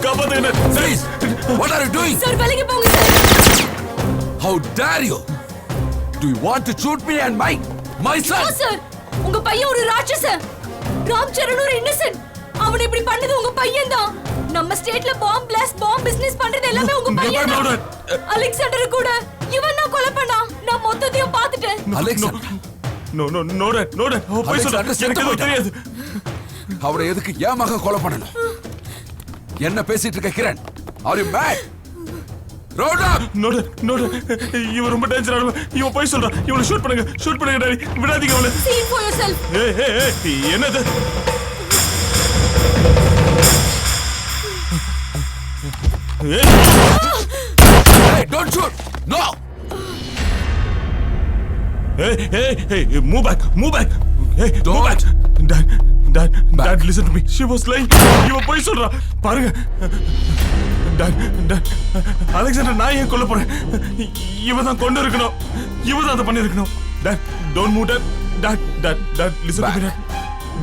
காப்பாத்துங்க. Please, what are you doing? Sir வெளியே போங்க sir. How dare you? Do you want to shoot me and my son? Sir உங்க பையன் ஒரு ராட்சசன். ராம் சரண் ஒரு இன்னசென்ட். அவன் இப்படி பண்ணது உங்க பையன் தான். நம்ம ஸ்டேட்ல பாம் பிளாஸ்ட் பாம் பிசினஸ் பண்றது எல்லாமே உங்க பையன் தான். அலெக்சாண்டர் கூட இவன் தான் கொலை பண்ணா. நான் மொத்தத்தையும் பார்த்துட்டேன். Alexander. No, dad. போய் சொல்ல. எனக்கு தெரியாது. அவரை எதுக்கு ஏன் மகன் கொலை பண்ணணும்? என்ன பேசிட்டு இருக்க Kiran? Are you mad? ரோடா! No, இவன் ரொம்ப டேஞ்சரானவன். இவன் போய் சொல்றான். இவனை ஷூட் பண்ணுங்க டாடி. விடாதீங்க அவனை. See for yourself. ஏய் என்னது? Hey, don't shoot. No. Hey, move back. Hey, Don't. move back. Dad, listen to me. She was lying. இவன் போய் சொல்றான். பாருங்க. Dad, அலெக்சாண்டர் நான் ஏன் கொல்ல போறேன்? இவன் தான் கொண்டு இருக்கணும். இவன் தான் அதை பண்ணிருக்கணும். Dad, don't move, Dad. Dad, listen to me, Dad.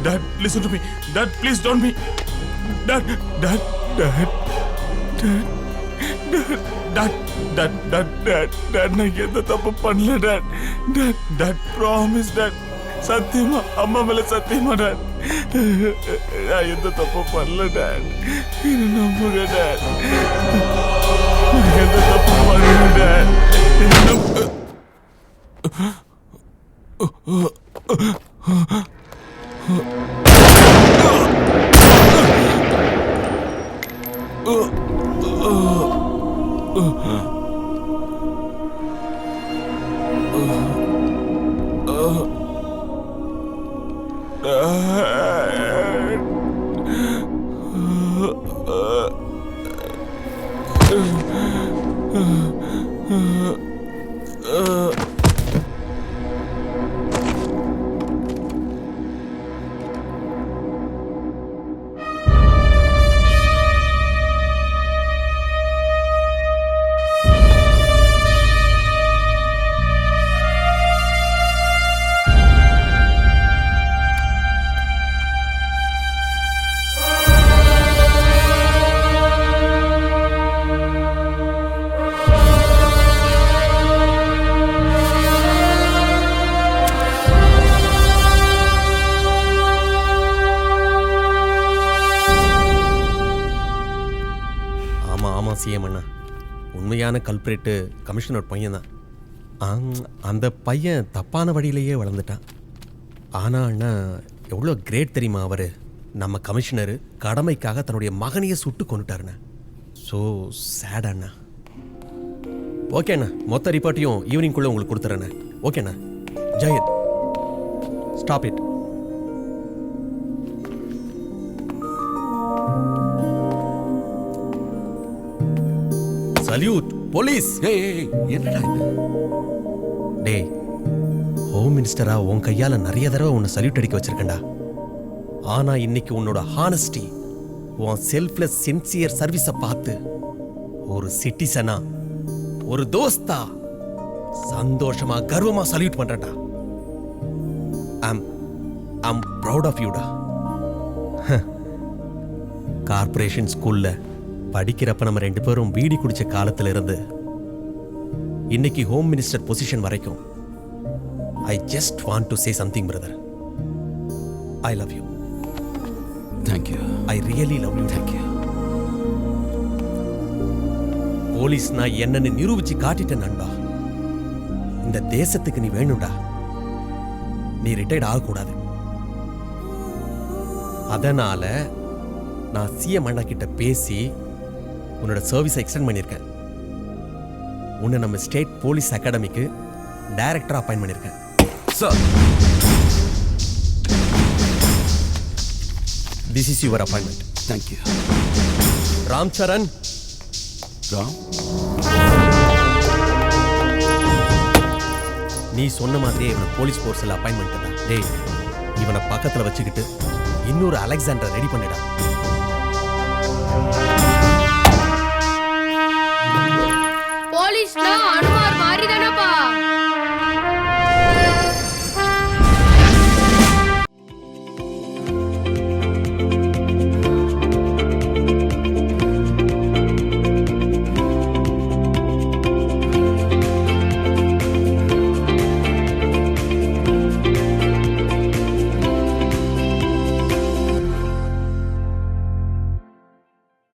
Dad, listen to me. Dad, please don't be. Dad. நான் எந்த தப்பு பண்ணல, Dad, promise, Dad. சத்தியமா அம்மா மேல சத்தியமா, Dad. நான் எந்த தப்பு பண்ணல, Dad. என்ன நம்புங்க, Dad. நான் எந்த தப்பு பண்ணல, Dad. சிஎம் அண்ணா, உண்மையான கல்பிரேட்டு கமிஷனர் பையன் தான். அந்த பையன் தப்பான வழியிலேயே வளர்ந்துட்டான். ஆனால் அண்ணா எவ்வளோ கிரேட் தெரியுமா அவர்? நம்ம கமிஷனர் கடமைக்காக தன்னுடைய மகனையே சுட்டு கொண்டுட்டாருண்ணா. ஸோ சேட் அண்ணா. ஓகே அண்ணா, மொத்த ரிப்போர்ட்டையும் ஈவினிங்குள்ளே உங்களுக்கு கொடுத்துட்றேண்ணே. ஓகேண்ணா, Jayath, stop it. Salute police. என்னடா இது? டேய், ஹோம் மினிஸ்டரா உன் கையால நிறைய தடவை உன்னை சல்யூட் அடிக்க வச்சிருக்கேன்டா. ஆனா இன்னைக்கு உன்னோட ஹானஸ்டி, உன் செல்ஃப்லெஸ் சின்சியர் சர்வீஸை பார்த்து ஒரு சிட்டிசனா, ஒரு தோஸ்தா சந்தோஷமா கர்வமா சல்யூட் பண்றேன்டா. ஐம் ப்ரௌட் ஆஃப் யூடா. கார்பரேஷன் ஸ்கூல்ல படிக்கிறப்ப நம்ம 2 பேரும் பீடி குடிச்ச காலத்துல இருந்து இன்னைக்கு ஹோம் மினிஸ்டர் பொசிஷன் வரைக்கும் I just want to say something brother. I love you. Thank you. I really love you. Thank you. Police நான் என்னன்னு நிரூபிச்சு காட்டிட்டேன் நண்பா. இந்த தேசத்துக்கு நீ வேணும்டா. நீ ரிட்டையர்ட் ஆகக்கூடாது. அதனால நான் சிஎம் அண்ணா கிட்ட பேசி உன்னோட சர்வீஸை எக்ஸ்டெண்ட் பண்ணியிருக்கேன். உன்னை நம்ம ஸ்டேட் போலீஸ் அகாடமிக்கு டைரக்டரா அப்பாயின்ட் பண்ணியிருக்கேன். Sir, this is your appointment. Thank you. Ram Charan. Ram, நீ சொன்ன மாதிரியே இவனை போலீஸ் ஃபோர்ஸில் அப்பாயின்மெண்ட் தான். டேய், இவனை பக்கத்தில் வச்சுக்கிட்டு இன்னொரு அலெக்சாண்டர் ரெடி பண்ணிடா.